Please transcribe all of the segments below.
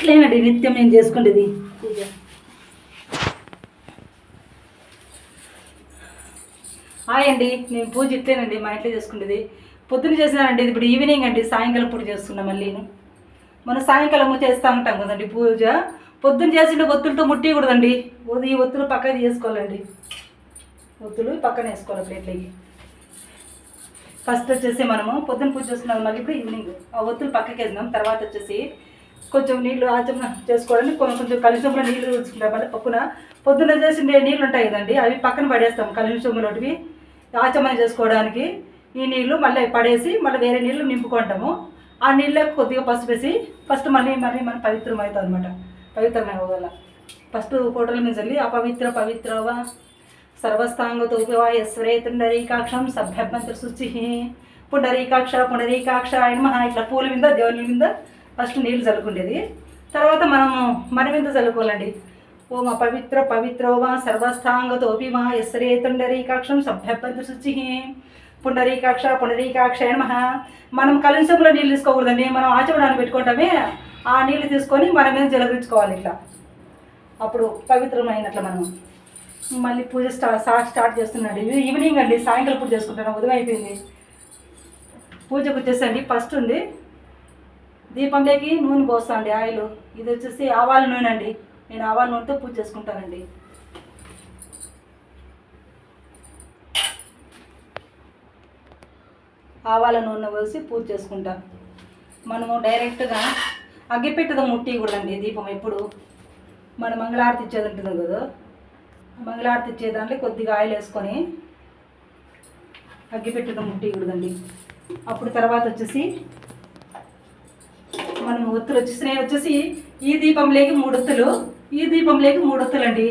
ఇట్లేనండి నిత్యం నేను చేసుకునేది పూజ. హాయ్ అండి, నేను పూజ ఇట్లేనండి మా ఇంట్లో చేసుకునేది. పొద్దున్న చేసినానండి, ఇప్పుడు ఈవినింగ్ అండి, సాయంకాలం పూట చేస్తున్నా. మళ్ళీ మనం సాయంకాలం చేస్తూ ఉంటాం కదండి పూజ. పొద్దున్న చేసిన ఒత్తులతో ముట్టియకూడదండి, ఈ ఒత్తులు పక్కన చేసుకోవాలండి. ఒత్తులు పక్కన వేసుకోవాలి ప్లేట్లకి. ఫస్ట్ వచ్చేసి మనము పొద్దున్న పూజ చేసుకున్నాం, మళ్ళీ ఇప్పుడు ఈవినింగ్ ఆ ఒత్తులు పక్కకి వేసినాం. తర్వాత వచ్చేసి కొంచెం నీళ్ళు ఆచమన చేసుకోవడానికి కొంచెం కలిసంలో నీళ్ళు చూసుకుంటాం. మళ్ళీ పక్కన పొద్దున్న చేసిన నీళ్ళు ఉంటాయి కదండి, అవి పక్కన పడేస్తాం. కలిసంలోటివి ఆచమన చేసుకోవడానికి ఈ నీళ్ళు మళ్ళీ పడేసి మళ్ళీ వేరే నీళ్ళు నింపుకుంటాము. ఆ నీళ్ళకి కొద్దిగా పసుపు వేసి ఫస్ట్ మళ్ళీ మనం పవిత్రం అవుతాం అనమాట. పవిత్రమైన వల్ల ఫస్ట్ ఫోటోల మీద చల్లి పవిత్రవా సర్వస్థాంగతోపివా యశ్వరే పుండరీకాక్షం సభ్యభ్యంతర శుచి పుండరీకాక్ష ఆయన ఇట్లా పూల మీద దేవుని మీద ఫస్ట్ నీళ్ళు చల్లుకుండేది. తర్వాత మనము మన మీద చల్లుకోవాలండి. ఓ మా పవిత్రోవా సర్వస్థాంగతోపివా యశ్వరే పుండరీకాక్షం సభ్యభ్యంతర శుచి పుండరీకాక్ష ఆయన మనం కలుషంలో నీళ్ళు తీసుకోకూడదండి, మనం ఆచమనాన్ని పెట్టుకుంటామే. ఆ నీళ్ళు తీసుకొని మన మీద జలగించుకోవాలి ఇట్లా. అప్పుడు పవిత్రమైనట్లు మనం మళ్ళీ పూజ స్టార్ట్ చేస్తున్నాండి. ఈవినింగ్ అండి, సాయంకాలం పూజ చేసుకుంటాను. ఉదయం అయిపోయింది, పూజకు వచ్చేసండి. ఫస్ట్ ఉంది దీపంలోకి నూనె పోస్తా అండి, ఆయిల్. ఇది వచ్చేసి ఆవాల నూనె అండి, నేను ఆవాల నూనెతో పూజ చేసుకుంటానండి. ఆవాల నూనె పోసి పూజ చేసుకుంటా. మనము డైరెక్ట్గా అగ్గిపెట్టెతో ముట్టియకూడదండి దీపం. ఎప్పుడు మన మంగళారతి ఇచ్చేది ఉంటుంది కదా, మంగళారతి ఇచ్చే దాంట్లో కొద్దిగా ఆయిల్ వేసుకొని అగ్గిపెట్టెతో ముట్టియకూడదండి. అప్పుడు తర్వాత వచ్చేసి మనం ఒత్తులు వచ్చేసి నేను వచ్చేసి ఈ దీపంలోకి 3 ఒత్తులు, ఈ దీపంలోకి 3 ఒత్తులు అండి.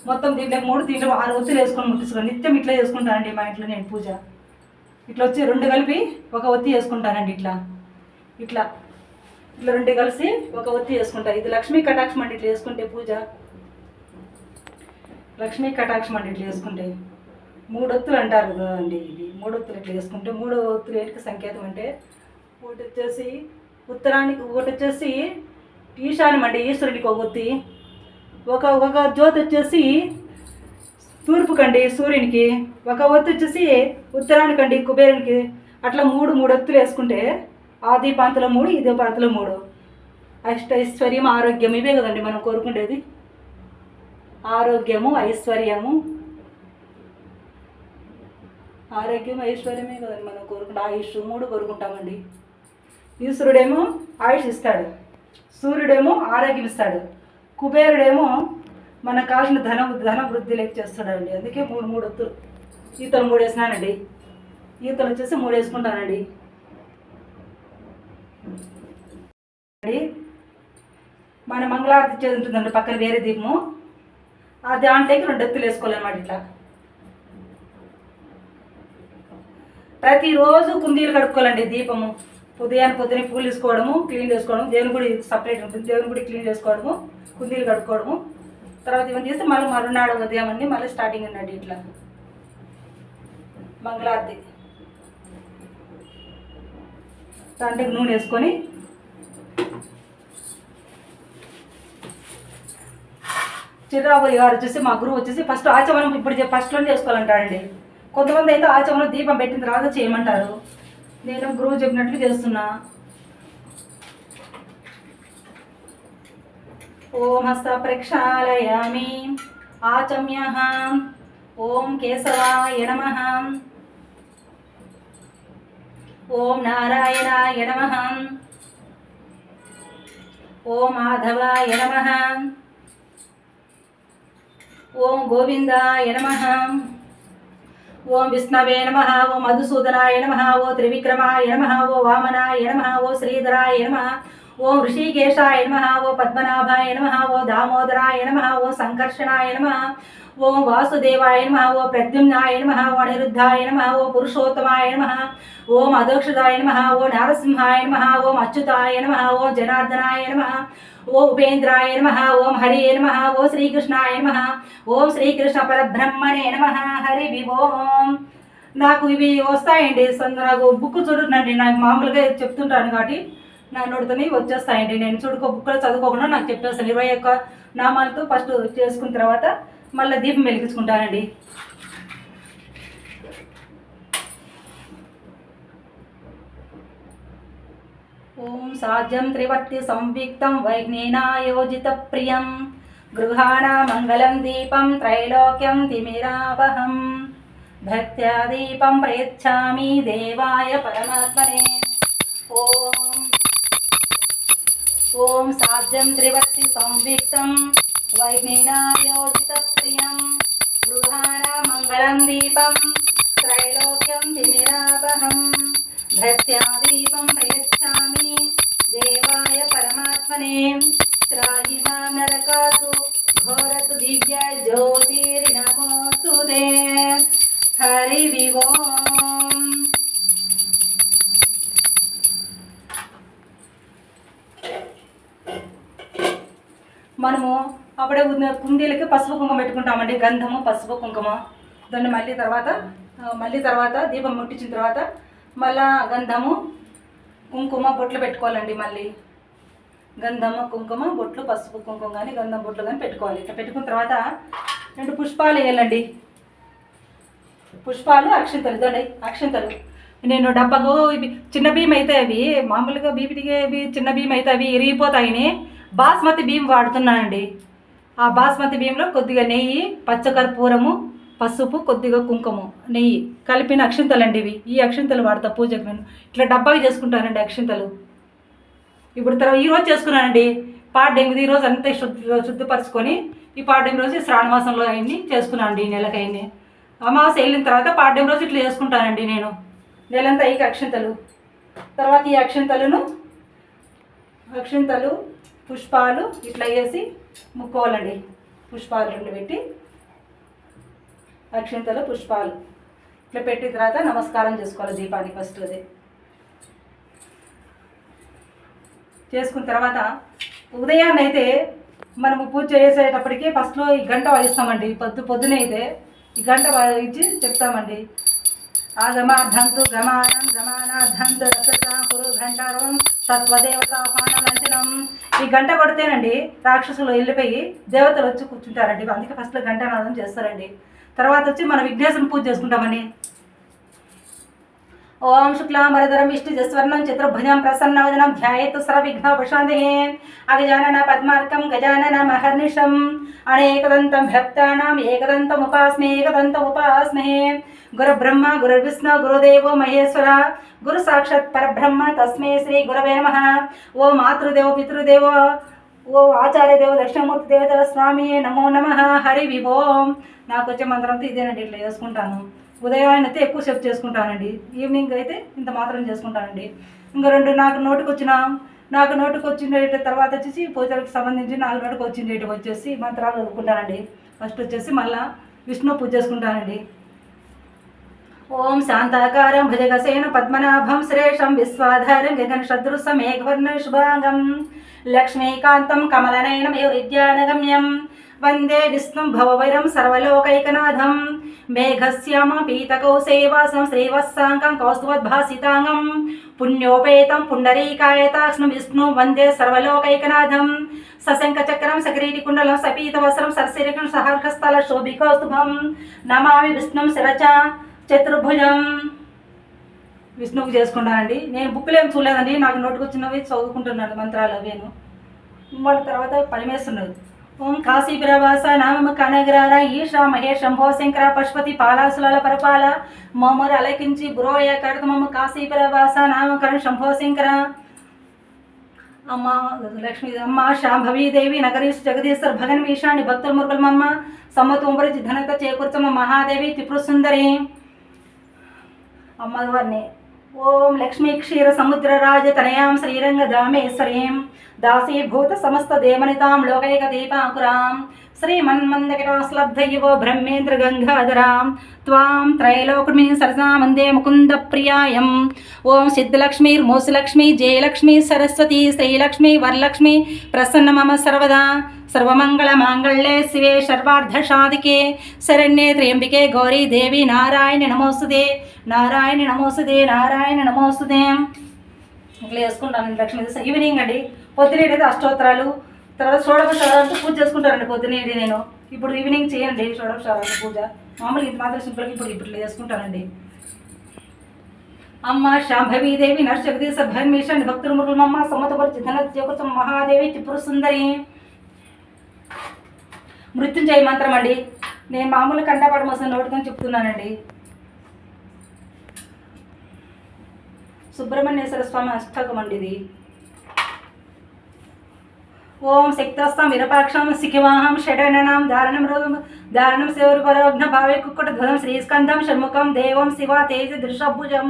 మొత్తం దీంట్లోకి 3, దీంట్లో 6 ఒత్తులు వేసుకొని ముట్టించుకోండి. నిత్యం ఇట్లా చేసుకుంటానండి మా ఇంట్లో నేను పూజ. ఇట్లా వచ్చి 2 కలిపి ఒక ఒత్తి వేసుకుంటానండి. ఇట్లా ఇట్లా ఇట్లా 2 కలిసి ఒక ఒత్తి వేసుకుంటా. ఇది లక్ష్మీ కటాక్షం అండి. ఇట్లా వేసుకుంటే పూజ లక్ష్మీ కటాక్షం అండి. ఇట్లా వేసుకుంటే 3 ఒత్తులు అంటారు కదా అండి. ఇది 3 ఒత్తులు ఇట్లా వేసుకుంటే 3 ఒత్తులు ఏంటికి సంకేతం అంటే, ఒకటి వచ్చేసి ఉత్తరానికి, ఒకటి వచ్చేసి ఈశాన్యం అండి, ఈశ్వరునికి ఒక ఒత్తి. ఒక జ్యోతి వచ్చేసి తూర్పుకండి, సూర్యునికి. ఒక ఒత్తి వచ్చేసి ఉత్తరానికండి, కుబేరునికి. అట్లా 3 ఒత్తులు వేసుకుంటే ఆ దీపాంతలో 3, ఈ దీపాంతలో 3. ఐశ్వర్యం, ఆరోగ్యం ఇవే కదండి మనం కోరుకుండేది. ఆరోగ్యము, ఐశ్వర్యము, ఐశ్వర్యమే కదండి మనం కోరుకుంటాం. ఆయుష్ 3 కోరుకుంటామండి. ఈశ్వరుడేమో ఆయుష్ ఇస్తాడు, సూర్యుడేమో ఆరోగ్యం ఇస్తాడు, కుబేరుడేమో మనకు కావాల్సిన ధన వృద్ధి లెక్క చేస్తాడండి. అందుకే 3 ఒత్తులు. ఈతలు 3 వేసినానండి. ఈతలు వచ్చేసి 3 వేసుకుంటానండి. మన మంగళారతి ఇచ్చేది ఉంటుందండి పక్కన వేరే దీపము, ఆ దాంట్లోకి 2 ఒత్తులు వేసుకోవాలన్నమాట. ఇట్లా ప్రతిరోజు కుందీలు కడుక్కోవాలండి. దీపము పొద్దునే పూలు తీసుకోవడము, క్లీన్ చేసుకోవడం, దేవుని గుడి సపరేట్ ఉంటుంది, దేవుని గుడి క్లీన్ చేసుకోవడము, కుందీలు కడుక్కోవడము. తర్వాత ఇవన్నీ చేస్తే మళ్ళీ మరునాడు ఉదయం అండి మళ్ళీ స్టార్టింగ్ అండి. ఇట్లా మంగళారతి దాంట్లోకి నూనె వేసుకొని చిర్రాబోయి గారు వచ్చేసి మా గురువు వచ్చేసి ఫస్ట్ ఆచమనం ఇప్పుడు ఫస్ట్లో చేసుకోవాలంటాడండి. కొంతమంది అయితే ఆచమనం దీపం పెట్టిన తర్వాత చేయమంటారు. నేను గురువు చెప్పినట్లు చేస్తున్నా. ఓం హస్త ప్రక్షాళయామి ఆచమ్య. ఓం కేశవాయ నమః. ఓం నారాయణాయ నమః. ఓం మాధవాయ నమః. ఓం గోవిందాయ నమః. ఓం విష్ణవే నమః. ఓం మధుసూదనాయ నమః. ఓ త్రివిక్రమాయ నమః. ఓ వామనాయ నమః. ఓ శ్రీధరాయ నమః. ఓం ఋషికేశాయ నమః. ఓ పద్మనాభాయ నమః. ఓ దామోదరాయ నమః. ఓ సంకర్షణాయ నమః. ఓం వాసుదేవాయ నమః. ఓ ప్రద్యుమ్నాయ నమః. ఓ అనిరుద్ధాయ నమః. ఓ పురుషోత్తమాయ నమః. ఓం అదోక్షదాయ నమః. ఓ నారసింహాయ నమః. ఓం అచ్యుతాయ నమః. ఓ జనార్దనాయ నమః. ఓ ఉపేంద్రాయ నమః. ఓం హరే నమః. ఓ శ్రీకృష్ణాయ నమః. ఓం శ్రీకృష్ణ పరబ్రహ్మణే నమః. హరి ఓం. నాకు ఇవి వస్తాయండి. నాకు బుక్ చూడండి, నాకు మామూలుగా చెప్తుంటాను కాబట్టి నా నోటితోని వచ్చేస్తాయండి. నేను బుక్లో చదువుకోకుండా నాకు చెప్పేస్తాను. 21 నామాలతో ఫస్ట్ చేసుకున్న తర్వాత మళ్ళీ దీపం వెలిగించుకుంటానండి. ఓం సాధ్యం త్రివర్తి సంవిక్తం వైజ్ఞేనాయోజిత ప్రియం గృహాణ మంగళం దీపం త్రైలోక్యం తిమిరావహం భక్త్యా దీపం ప్రయచ్ఛామి దేవాయ పరమాత్మనే. ఓం సాధ్యం త్రివర్తి సంవిక్తం వైజ్ఞేనాయోజిత ప్రియం గృహాణ మంగళం దీపం త్రైలోక్యం తిమిరావహం భక్త్యా దీపం ప్రయచ్ఛామి దేవాయ పరమాత్మనే. త్రాహి మాం నరకాసు ఘోరతు దివ్య జ్యోతిర్నమోస్తుతే. హరి ఓం. మనము అప్పుడే కుండీలకి పసుపు కుంకుమ పెట్టుకుంటామండి. గంధము పసుపు కుంకుమ. దాన్ని మళ్ళీ తర్వాత దీపం ముట్టించిన తర్వాత మళ్ళా గంధము కుంకుమ బొట్లు పెట్టుకోవాలండి. మళ్ళీ గంధము కుంకుమ బొట్లు, పసుపు కుంకుమ కానీ గంధం బొట్లు కానీ పెట్టుకోవాలి. ఇట్లా పెట్టుకున్న తర్వాత 2 పుష్పాలు వేయాలండి. పుష్పాలు, అక్షింతలు. ఇదండి అక్షింతలు. నేను డబ్బాకు ఇవి చిన్న బియ్యం అయితే అవి మామూలుగా బీపీటీకి ఇవి చిన్న బియ్యం అయితే అవి ఇరిగిపోతాయని బాస్మతి బియ్యం వాడుతున్నానండి. ఆ బాస్మతి బియ్యంలో కొద్దిగా నెయ్యి, పచ్చకర్పూరము, పసుపు, కొద్దిగా కుంకుమ, నెయ్యి కలిపిన అక్షింతలు అండి ఇవి. ఈ అక్షింతలు వాడతా పూజకు. నేను ఇట్లా డబ్బాకి చేసుకుంటానండి అక్షింతలు. ఇప్పుడు ఈరోజు చేసుకున్నానండి పాడ్యం. ఈరోజు అంతా శుద్ధిపరచుకొని ఈ పాడ్యం రోజు శ్రావణమాసంలో అయింది చేసుకున్నానండి. ఈ నెలకి అయింది. అమావాస్య వెళ్ళిన తర్వాత పాడ్యం రోజు ఇట్లా చేసుకుంటానండి నేను. నెలంతా ఈ అక్షింతలు. తర్వాత ఈ అక్షింతలు పుష్పాలు ఇట్లా వేసి ముక్కోవాలండి. పుష్పాలు 2 పెట్టి అక్షింతలు పుష్పాలు ఇట్లా పెట్టిన తర్వాత నమస్కారం చేసుకోవాలి దీపానికి. ఫస్ట్ అది చేసుకున్న తర్వాత ఉదయాన్నే అయితే మనము పూజ చేసేటప్పటికి ఫస్ట్లో ఈ గంట వాయిస్తామండి. పొద్దునే అయితే ఈ గంట వాయించి చెప్తామండి. ఆగమార్ధంతు గమానం గమానార్ధంతు రక్షతా కురు ఘంటారం తత్వదేవతాహ్వానం లంచనం. ఈ గంట కొడితేనండి రాక్షసులు వెళ్ళిపోయి దేవతలు వచ్చి కూర్చుంటారండి. అందుకే ఫస్ట్లో గంటానాదం చేస్తారండి. తర్వాత వచ్చి మన విఘ్నేశ్వరుని పూజ చేసుకుంటామండి. ఓం శుక్లాంబరధరం విష్ణుజస్వర్ణం చతుర్భుజం ప్రసన్నవదనం ధ్యాయేత్ సర్వవిఘ్నోపశాంతయే. అగజానన పద్మార్కం గజానన మహర్నిశం అనేకదంతం భక్తానాం ఏకదంతముపాస్మే. గురుబ్రహ్మ గురుర్విష్ణు గురుదేవో మహేశ్వర గురు సాక్షాత్ పరబ్రహ్మ తస్మై శ్రీ గురవే నమః. ఓ మాతృదేవ పితృదేవో ఓ ఆచార్యదేవ దక్షిణమూర్తి దేవత స్వామి నమో నమః. హరి ఓం. నాకు వచ్చే మంత్రంతో ఇదేనండి. ఇట్లా చేసుకుంటాను. ఉదయాన్నే అయితే ఎక్కువసేపు చేసుకుంటానండి. ఈవినింగ్ అయితే ఇంత మాత్రం చేసుకుంటానండి. ఇంకా 2 నాకు నోటికి వచ్చిన తర్వాత వచ్చేసి పూజలకు సంబంధించి నాకు నోటికి వచ్చిన వచ్చేసి మంత్రాలు చదువుకుంటానండి. ఫస్ట్ వచ్చేసి మళ్ళీ విష్ణు పూజ చేసుకుంటానండి. ఓం శాంతాకారం భుజగసేన పద్మనాభం శ్రేషం విశ్వాధారం గగన సదృశం మేఘవర్ణ శుభాంగం లక్ష్మీకాంతం కమలనయనం విద్యానగమ్యం వందే విష్ణుం భవవైరం సర్వలోకైకనాథం మేఘశ్యామ పీతకౌసేవాసం శ్రీవత్సాంగం కౌస్తుభద్భాసితాంగం పుణ్యోపేతం పుండరీకాయతాక్ష్మ విష్ణు వందే సర్వలోకైకనాథం సశంఖచక్రం సకిరీటికుండలం సపీతవస్త్రం సరసిరికం సహర్కస్థల శోభికౌస్తుభం నమామి విష్ణుం శిరచ చతుర్భుజం. విష్ణువుకి చేసుకుంటానండి. నేను బుక్లు ఏమి చూడలేదండి. నాకు నోటికి వచ్చినవి చదువుకుంటున్నాను మంత్రాలు అవేను. వాళ్ళ తర్వాత పరమేశ్వరుడు. ఓం కాశీప్రవాస నామమ కనగ్రార ఈశా మహేష్ శంభో శంకర పశుపతి పాలాసుల పరపాల మమ్మరు అలకించి గురోయ కడతమమ్మ కాశీప్రవాస నామకరణ శంభో శంకర. అమ్మ లక్ష్మీ అమ్మ శాంభవీ దేవి నగరీష్ జగదీశ్వర్ భగన్ వీషాణి భక్తుల మురుగులమమ్మ సమ్మతుంబరి ధనత చేకూర్చమ్మ మహాదేవి త్రిపుర సుందరి అమ్మవారిని. ఓం లక్ష్మీ క్షీర సముద్ర రాజ తనయాం శ్రీరంగ దామేశ్వరీం దాసీభూత సమస్త దేవనితాం లోకైక దీపాంకురాం శ్రీమన్మందకటాశ్లబ్ధయువో బ్రహ్మేంద్ర గంగాధరాం త్వాం త్రైలోక్మీ సరసా వందే ముకుంద ప్రియాయం. ఓం సిద్ధలక్ష్మీర్మూసలక్ష్మీ జయలక్ష్మీ సరస్వతీ శ్రీలక్ష్మీ వరలక్ష్మీ ప్రసన్న మమ సర్వదా సర్వమంగళమాంగళ్యే శివే సర్వార్ధసాధికే శరణ్యే త్ర్యంబికే గౌరీ దేవి నారాయణి నమోస్తుతే నారాయణి నమోస్తుతే నారాయణి నమోస్తుతే. ఇట్లా చేసుకుంటానండి లక్ష్మీ ఈవినింగ్ అండి. పొద్దునేటి అయితే అష్టోత్తరాలు, తర్వాత షోడశోత్తరాలతో పూజ చేసుకుంటానండి పొద్దునేటి. నేను ఇప్పుడు ఈవినింగ్ చేయండి షోడశోత్తరాలు పూజ. మామూలుగా ఇది మాత్రం సింపుల్గా ఇప్పుడు ఇట్లా చేసుకుంటానండి. అమ్మ శాంభవీదేవి నర్శక్తి సభర్మేషన్ భక్తులు మురుమమ్మ సమతపరిచి ధనత్యోకసం మహాదేవి త్రిపుర సుందరి. మృత్యుంజయ మంత్రం అండి. నేను మామూలు కంటపాటు మోసం నోటుకొని చెప్తున్నానండి. సుబ్రహ్మణ్యేశ్వర స్వామి అష్టకం అండి ఇది. ఓం శక్తస్థం విరపాక్షం శిఖివాహం షడననాం దారణం శివరుపరోఘ్న భావే కుక్కుటధ్వజం శ్రీస్కంధం షణ్ముఖం దేవం శివ తేజ దృషభుజం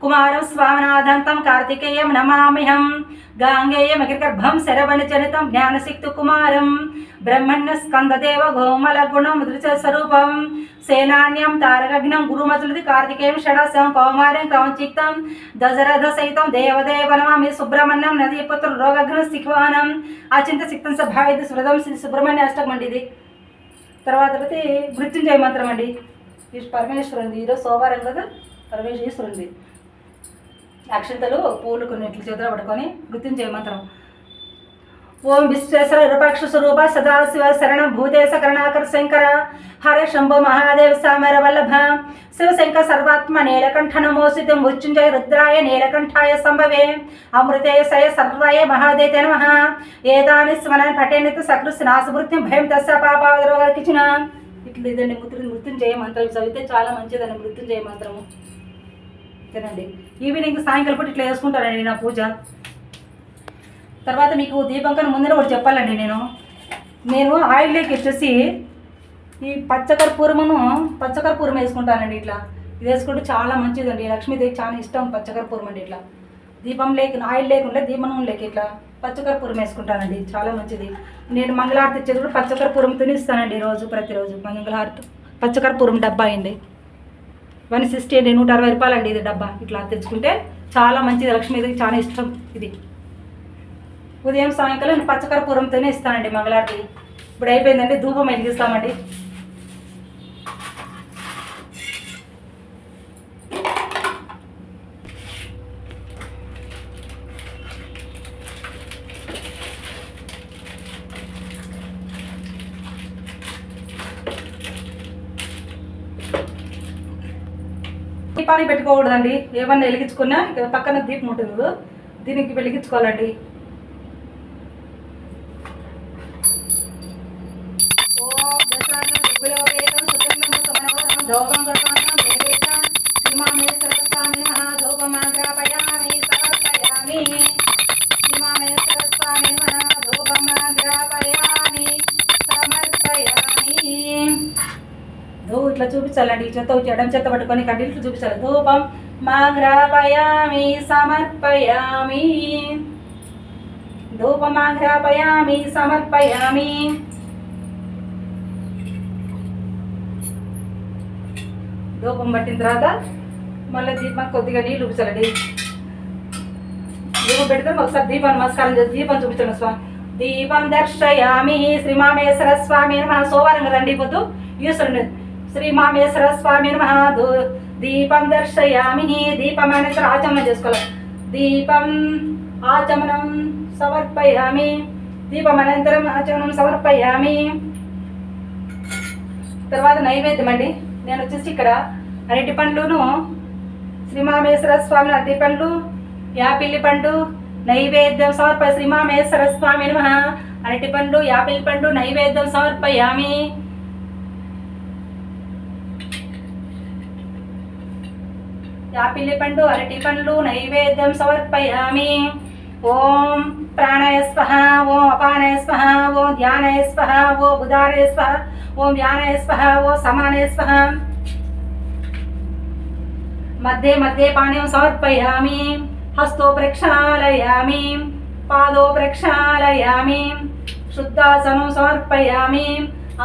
కుమారం స్వామినాథంతం కార్తికేయం నమామిహం గాంగేయమగిర్గర్భం శరవణచరితం జ్ఞానశక్తి కుమారం బ్రహ్మణ్య స్కందదేవ గోమల గుణం దృశ స్వరూపం సేనాన్యం తారకగ్నం గురుమతులది కార్తికేయం షడశం కౌమార్యం క్రౌంచిక్తం దశరథ సహితం దేవదేవ నమామి సుబ్రహ్మణ్యం నదీపుత్ర రోగఘ్న శిఖవానం అచింత సిక్తం సభాయుధ స్మృతం శ్రీ సుబ్రహ్మణ్య అష్టకం అండి ఇది. తర్వాత మృత్యుంజయ మంత్రం అండి. ఇది పరమేశ్వరుంది. ఈరోజు సోమవారం కదా, పరమేశ్వరుంది. అక్షంతలు పూలు కొన్ని ఇట్లా చేతులు పట్టుకొని మృత్యుంజయ మంత్రం. ఓం విశ్వేశ్వర నిరపక్ష స్వరూప సదాశివ శరణ భూతేశ కరుణాకర శంకర హర శంభో మహాదేవ సామర వల్లభ శివశంకర సర్వాత్మ నీలకంఠ నమోసితం మృత్యుంజయ రుద్రాయ నీలకంఠాయ సంభవే అమృతేశయ సర్వాయ మహాదేతే నమః ఏతాని స్మరణ పఠేనిత సకృస్ నాశమృత్యం భయం తస్య పాపాదరోగకిచిన. ఇట్లా ఇదండి మృత్యుంజయ మంత్రం. చదివితే చాలా మంచిదండి మృత్యుంజయ మంత్రము. తినండి. ఈవినింగ్ సాయంకాలం పూట ఇట్లా వేసుకుంటానండి నా పూజ. తర్వాత మీకు దీపం కన్నా ముందర ఒకటి చెప్పాలండి. నేను ఆయిల్లోకి వచ్చేసి ఈ పచ్చకర్పూరం వేసుకుంటానండి. ఇట్లా ఇది వేసుకుంటే చాలా మంచిదండి. లక్ష్మీదేవికి చాలా ఇష్టం పచ్చకర్పూరం అండి. ఇట్లా దీపం లేక ఆయిల్ లేకుండా దీపం లేక ఇట్లా పచ్చకర్పూరం వేసుకుంటానండి, చాలా మంచిది. నేను మంగళహారతి ఇచ్చేది కూడా పచ్చకర్పూరంతో ఇస్తానండి ప్రతిరోజు మంగళహారతి. పచ్చకర్పూరం డబ్బా అయింది 160 అండి, 160 రూపాయలు అండి ఇది డబ్బా. ఇట్లా తెచ్చుకుంటే చాలా మంచిది, లక్ష్మీదేవికి చాలా ఇష్టం ఇది. ఉదయం సాయంకాలం నేను పచ్చకర్పూరంతోనే ఇస్తానండి మంగళహారతి. ఇప్పుడు అయిపోయిందండి, ధూపం వెలిగిస్తామండి. దీపాన్ని పెట్టుకోకూడదండి, ఏమన్నా వెలిగించుకున్నా పక్కన దీపం ఉంటుంది దీనికి వెలిగించుకోవాలండి. ఇట్లా చూపించాలండి, ఈ చెత్త ఎడం చెత్త పట్టుకొని కడ్డీలు చూపించాలి. ధూపం మాఘ్రాపయామి సమర్పయామి, ధూపం మాఘ్రాపయామి సమర్పయామి. ధూపం పట్టిన తర్వాత మళ్ళీ దీపం కొద్దిగా నీళ్ళు చూపించాలండి. దీపం పెడితే ఒకసారి దీపం నమస్కారం చేసి దీపం చూపించండి స్వామి. దీపం దర్శయామి శ్రీమామేశ్వర స్వామి నమః. సోమవారం కదండి పొద్దు ఈశ్వరుడు శ్రీమామేశ్వర స్వామి నమః. దీపం దర్శయామి, దీపం అనేది ఆచమనం చేసుకోవాలి. దీపం ఆచమనం సమర్పయామి, దీపం అనంతరం ఆచమనం సమర్పయామి. తర్వాత నైవేద్యం అండి. నేను వచ్చేసి ఇక్కడ అరటి పండ్లును శ్రీమామేశ్వర స్వామి అరటి పండ్లు యాపిల్ పండు నైవేద్యం సమర్పయ శ్రీమామేశ్వర స్వామి నమః. అరటి పండు యాపిల్ పండు నైవేద్యం సమర్పయామి. యాపిల్ పండు అరటి పండ్లు నైవేద్యం సమర్పయామి. ఓం ప్రాణాయ స్వహ, ఓం అపానాయ స్వహ, ఓం ధ్యానాయ స్వహ, ఓం బుధానాయ స్వహ, ఓం వ్యానాయ స్వహ, ఓం సమానాయ స్వహ. మధ్య మధ్య పానీయం సమర్పయామి. హస్తో ప్రక్షాళయామి, పాదో ప్రక్షాళయామి, శుద్ధాసనం సమర్పయామి.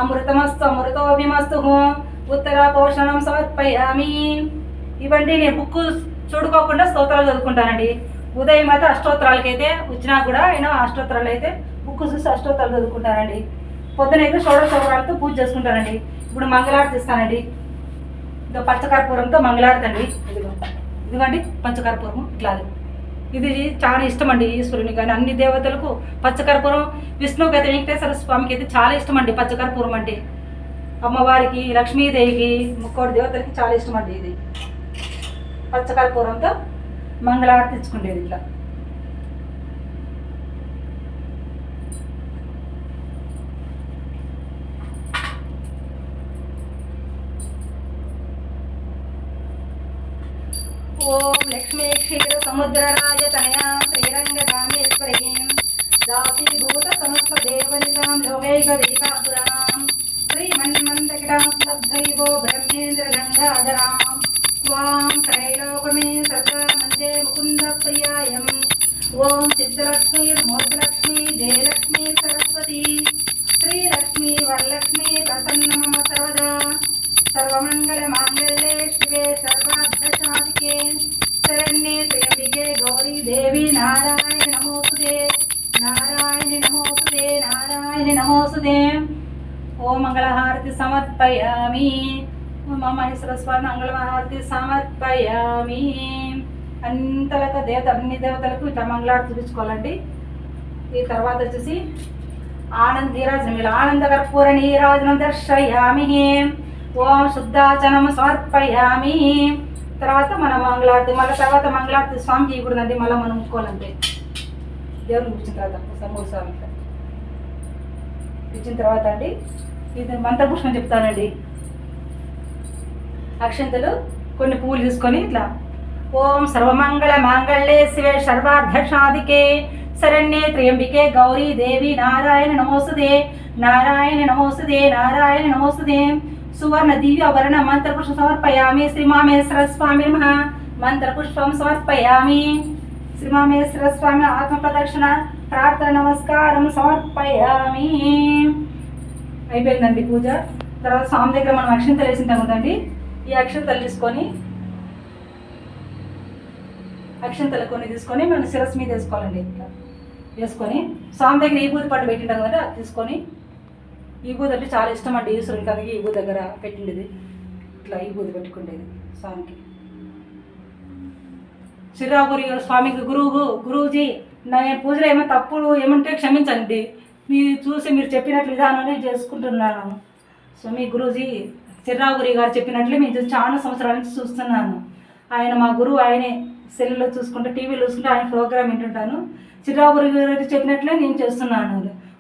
అమృతమస్తు అమృతోభిమస్తు, ఉత్తర పోషణం సమర్పయామి. ఇవన్నీ నేను బుక్ చూడుకోకుండా స్తోత్రాలు చదువుకుంటానండి. ఉదయం అయితే అష్టోత్తరాలకైతే వచ్చినా కూడా అయినా అష్టోత్తరాలు అయితే బుక్ చూసి అష్టోత్తరాలు చదువుకుంటానండి. పొద్దునైతే షోడశోత్తరాలతో పూజ చేసుకుంటానండి. ఇప్పుడు మంగళారతి ఇస్తానండి. ఇదో పచ్చకర్పూరంతో మంగళారతి అండి. ఇదిగోండి పంచకర్పూరము ఇట్లా ఇది చాలా ఇష్టం అండి ఈశ్వరుని కానీ అన్ని దేవతలకు పచ్చకర్పూరం. విష్ణువుకి అయితే వెంకటేశ్వర స్వామికి అయితే చాలా ఇష్టం అండి పచ్చకర్పూరం అంటే. అమ్మవారికి, లక్ష్మీదేవికి, ముక్కోటి దేవతలకి చాలా ఇష్టం అండి ఇది. పచ్చకర్పూరంతో మంగళారతి ఇచ్చుకుండేది ఇట్లా. ఓం లక్ష్మీ క్షీర సముద్రరాజతనయా శ్రీరంగధామేశ్వరీం దాసీభూత సమస్త దేవనితాం లోకైకవేకాసురాం శ్రీమన్మందకిటాం సద్భైవో బ్రహ్మేంద్ర గంగాధరాం స్వాం త్రైలోకమే సదా మందే ముకుంద ప్రియాయం. ఓం సిద్ధలక్ష్మీ మోక్షలక్ష్మీ జయలక్ష్మీ సరస్వతి శ్రీలక్ష్మీ వరలక్ష్మీ ప్రసన్నమ సర్వదా. సర్వమంగళ మాంగళ్యే శివే సర్వార్థసాధికే శరణ్యే త్ర్యంబకే గౌరీ దేవి నారాయణి నమోస్తుతే నారాయణి నమోస్తుతే నారాయణి నమోస్తుతే. ఓం మంగళహారతి సమర్పయామి. మహేశ్వర స్వామి మంగళహారతి సమర్పయామి. అంతలకు అన్ని దేవతలకు ఇట్లా మంగళహారతి చూపించుకోవాలండి. ఈ తర్వాత వచ్చేసి ఆనంద నీరాజనం, ఆనంద కర్పూర నీరాజనం దర్శయామి. ఓం శుద్ధాచనం సమర్పయామి. తర్వాత మన మంగళారతి, మళ్ళీ తర్వాత మంగళారతి స్వామి చేయకూడదండి, మళ్ళీ మనం ముక్కోవాలంటే. దేవుని కూర్చున్న తర్వాత ఒకసారి 3 సార్లు ఇచ్చిన తర్వాత అండి ఇది మంత్రపుష్పం చెప్తానండి. అక్షంతలు కొన్ని పువ్వులు తీసుకొని ఇట్లా ఓం సర్వమంగళ మాంగళ్యే శివే సర్వార్థసాధికే శరణ్యే త్ర్యంబకే గౌరీ దేవి నారాయణ నమోస్తుతే నారాయణ నమోస్తుతే నారాయణ నమోస్తుతే. సువర్ణ దివ్య వర్ణ మంత్రపుష్పం సమర్పయామి. శ్రీమామేశ్వర స్వామి నమః. మంత్రపుష్పం సమర్పయామి. శ్రీమామేశ్వర స్వామి ఆత్మ ప్రదక్షిణ ప్రార్థన నమస్కారం సమర్పయామి. అయిపోయిందండి పూజ. తర్వాత స్వామి దగ్గర మనం అక్షంతలు వేసింటాం కదండి, ఈ అక్షంతలు తీసుకొని అక్షంతలు కొన్ని తీసుకొని మనం శిరస్సు మీద వేసుకోవాలండి. ఇట్లా వేసుకొని స్వామి దగ్గర ఈ బూది పట్టు పెట్టింటాం కదా, అది తీసుకొని ఈ బూది అంటే చాలా ఇష్టం అండి ఈశ్వరునికి, అందుకే ఈ బూది దగ్గర పెట్టిండేది. ఇట్లా ఈ బూది పెట్టుకుండేది స్వామికి. శ్రీరాపురి గారు స్వామికి గురువుజీ నా పూజలో ఏమైనా తప్పులు ఏమంటే క్షమించండి, మీరు చూసి మీరు చెప్పినట్లు విధానాన్ని చేసుకుంటున్నాను. స్వామి గురూజీ శ్రీరాపురి గారు చెప్పినట్లే మేము చాలా సంవత్సరాల నుంచి చూస్తున్నాను. ఆయన మా గురువు, ఆయనే. సెల్లులో చూసుకుంటే, టీవీలో చూసుకుంటే ఆయన ప్రోగ్రామ్ వింటుంటాను. శ్రీరాపురి గారు చెప్పినట్లే నేను చేస్తున్నాను.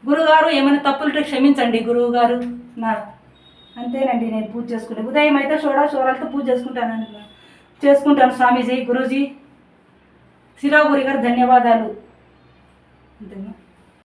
గురువుగారు ఏమైనా తప్పులుంటే క్షమించండి గురువు గారు నా. అంతేనండి నేను పూజ చేసుకుంటాను. ఉదయం అయితే షోరాలతో పూజ చేసుకుంటాను స్వామీజీ, గురూజీ, శ్రీరాపురి గారు ధన్యవాదాలు. అంతేనా.